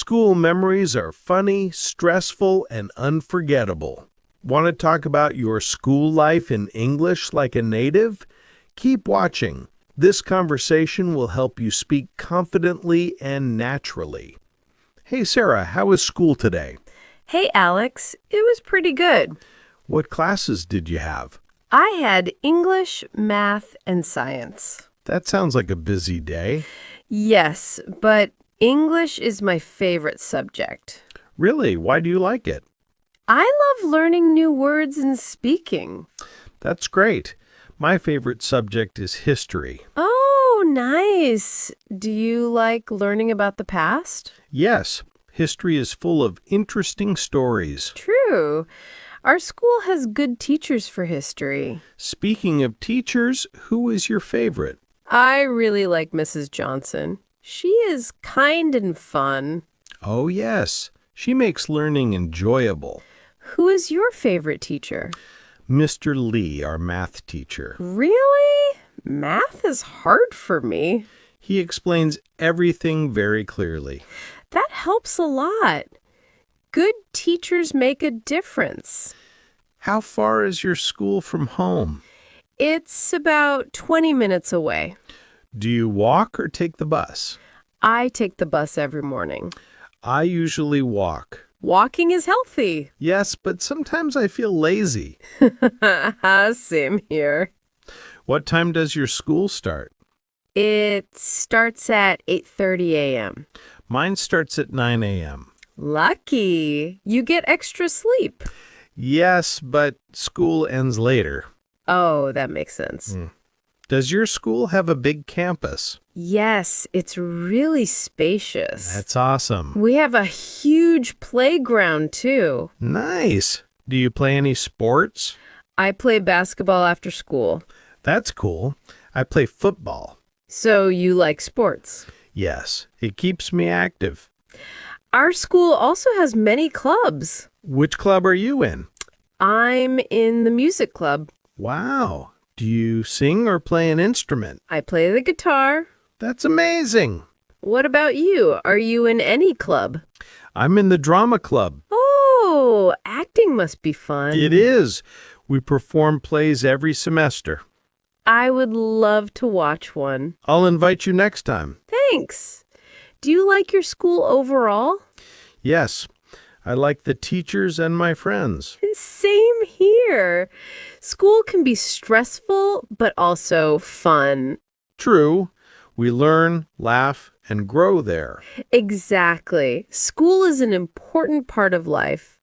School memories are funny, stressful, and unforgettable. Want to talk about your school life in English like a native? Keep watching. This conversation will help you speak confidently and naturally. Hey, Sarah, how was school today? Hey, Alex. It was pretty good. What classes did you have? I had English, math, and science. That sounds like a busy day. Yes, but English is my favorite subject. Really? Why do you like it? I love learning new words and speaking. That's great. My favorite subject is history. Oh, nice. Do you like learning about the past? Yes, history is full of interesting stories. True. Our school has good teachers for history. Speaking of teachers, who is your favorite? I really like Mrs. Johnson. She is kind and fun. Oh, yes. She makes learning enjoyable. Who is your favorite teacher? Mr. Lee, our math teacher. Really? Math is hard for me. He explains everything very clearly. That helps a lot. Good teachers make a difference. How far is your school from home? It's about 20 minutes away. Do you walk or take the bus? I take the bus every morning. I usually walk. Walking is healthy. Yes, but sometimes I feel lazy. Same here. What time does your school start? It starts at 8:30 a.m. Mine starts at 9 a.m. Lucky. You get extra sleep. Yes, but school ends later. Oh, that makes sense. Does your school have a big campus? Yes, it's really spacious. That's awesome. We have a huge playground, too. Nice. Do you play any sports? I play basketball after school. That's cool. I play football. So you like sports? Yes, it keeps me active. Our school also has many clubs. Which club are you in? I'm in the music club. Wow. Do you sing or play an instrument? I play the guitar. That's amazing. What about you? Are you in any club? I'm in the drama club. Oh, acting must be fun. It is. We perform plays every semester. I would love to watch one. I'll invite you next time. Thanks. Do you like your school overall? Yes, I like the teachers and my friends. Same here. School can be stressful, but also fun. True. We learn, laugh, and grow there. Exactly. School is an important part of life.